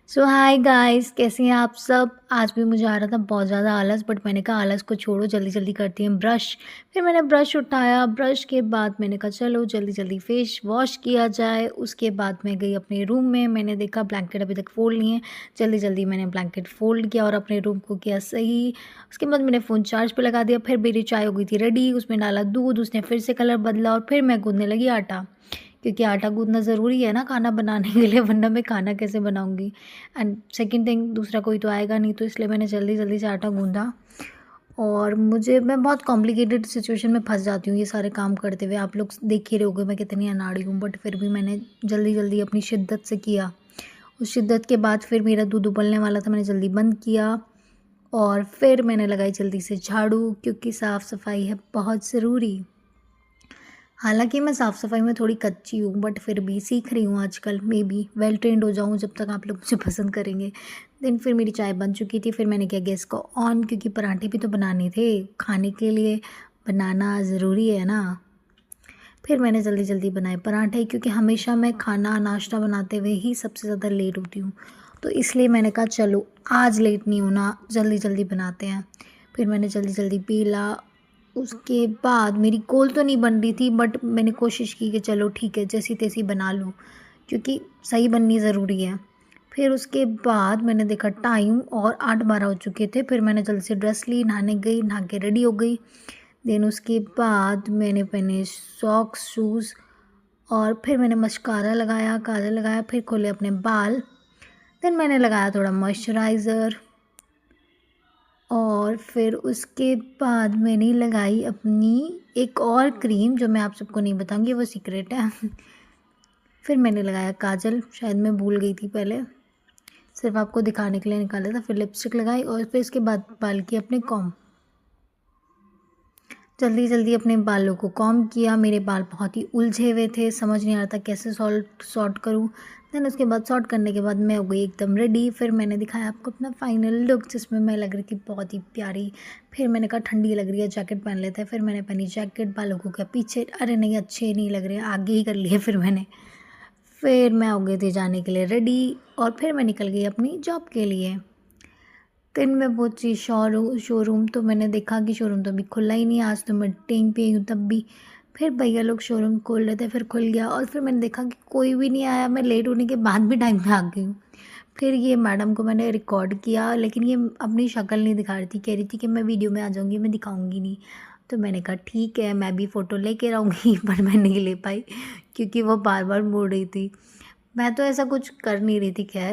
सो hi guys, कैसे हैं आप सब। आज भी मुझे आ रहा था बहुत ज़्यादा आलस, बट मैंने कहा आलस को छोड़ो, जल्दी जल्दी करती हैं ब्रश। फिर मैंने ब्रश उठाया। ब्रश के बाद मैंने कहा चलो जल्दी जल्दी फेस वॉश किया जाए। उसके बाद मैं गई अपने रूम में। मैंने देखा ब्लैंकेट अभी तक फोल्ड नहीं है। जल्दी जल्दी मैंने ब्लैंकेट फोल्ड किया और अपने रूम को किया सही। उसके बाद मैंने फ़ोन चार्ज पे लगा दिया। फिर मेरी चाय हो गई थी रेडी, उसमें डाला दूध, उसने फिर से कलर बदला और फिर मैं गूँथने लगी आटा, क्योंकि आटा गूँथना ज़रूरी है ना खाना बनाने के लिए, वरना मैं खाना कैसे बनाऊँगी। एंड सेकंड थिंग, दूसरा कोई तो आएगा नहीं, तो इसलिए मैंने जल्दी-जल्दी से आटा गूँधा। और मैं बहुत कॉम्प्लिकेटेड सिचुएशन में फँस जाती हूँ ये सारे काम करते हुए। आप लोग देख ही रहे होंगे मैं कितनी अनाड़ी हूँ, बट फिर भी मैंने जल्दी-जल्दी अपनी शिद्दत से किया। उस शिद्दत के बाद फिर मेरा दूध उबलने वाला था, मैंने जल्दी बंद किया और फिर मैंने लगाई जल्दी से झाड़ू, क्योंकि साफ़-सफ़ाई है बहुत ज़रूरी। हालाँकि मैं साफ़-सफ़ाई में थोड़ी कच्ची हूँ, बट फिर भी सीख रही हूँ आजकल, मेबी वेल ट्रेन्ड हो जाऊँ जब तक आप लोग मुझे पसंद करेंगे। देन फिर मेरी चाय बन चुकी थी, फिर मैंने किया गैस को ऑन, क्योंकि पराठे भी तो बनाने थे, खाने के लिए बनाना ज़रूरी है ना। फिर मैंने जल्दी-जल्दी बनाए पराठे, क्योंकि हमेशा मैं खाना नाश्ता बनाते हुए ही सबसे ज़्यादा लेट होती हूँ। तो इसलिए मैंने कहा चलो आज लेट नहीं होना, जल्दी-जल्दी बनाते हैं। फिर मैंने जल्दी-जल्दी बेला। उसके बाद मेरी गोल तो नहीं बन रही थी, बट मैंने कोशिश की कि चलो ठीक है जैसी-तैसी बना लूँ, क्योंकि सही बननी ज़रूरी है। फिर उसके बाद मैंने देखा टाइम और 8-12 हो चुके थे। फिर मैंने जल्दी से ड्रेस ली, नहाने गई, नहा के रेडी हो गई। देन उसके बाद मैंने पहने सॉक्स, शूज़ और फिर मैंने मस्कारा लगाया, काजल लगाया, फिर खोले अपने बाल। देन मैंने लगाया थोड़ा मॉइस्चराइज़र और फिर उसके बाद मैंने लगाई अपनी एक और क्रीम, जो मैं आप सबको नहीं बताऊँगी, वो सीक्रेट है। फिर मैंने लगाया काजल, शायद मैं भूल गई थी पहले, सिर्फ़ आपको दिखाने के लिए निकाला था। फिर लिपस्टिक लगाई और फिर उसके बाद बाल किए अपने कॉम्ब। जल्दी-जल्दी अपने बालों को कॉम्ब किया। मेरे बाल बहुत ही उलझे हुए थे, समझ नहीं आ रहा था कैसे सॉर्ट करूँ। देन उसके बाद सॉर्ट करने के बाद मैं हो गई एकदम रेडी। फिर मैंने दिखाया आपको अपना फाइनल लुक, जिसमें मैं लग रही थी बहुत ही प्यारी। फिर मैंने कहा ठंडी लग रही है, जैकेट पहन लेते हैं। फिर मैंने पहनी जैकेट, बालों को किया पीछे, अरे नहीं अच्छे नहीं लग रहे, आगे ही कर लिए फिर मैंने। फिर मैं हो गई थी जाने के लिए रेडी और फिर मैं निकल गई अपनी जॉब के लिए। दिन में पहुँची शोरूम, तो मैंने देखा कि शोरूम तो अभी खुला ही नहीं है, आज तो मैं मीटिंग पे हूँ तब भी। फिर भैया लोग शोरूम खोल रहे थे, फिर खुल गया और फिर मैंने देखा कि कोई भी नहीं आया। मैं लेट होने के बाद भी टाइम पे आ गई हूँ। फिर ये मैडम को मैंने रिकॉर्ड किया, लेकिन ये अपनी शक्ल नहीं दिखा रही थी, कह रही थी कि मैं वीडियो में आ जाऊँगी, मैं दिखाऊँगी नहीं। तो मैंने कहा ठीक है, मैं भी फ़ोटो लेके रहूँगी पर मैं नहीं ले पाई, क्योंकि वो बार-बार मुड़ रही थी। मैं तो ऐसा कुछ कर नहीं रही थी खैर।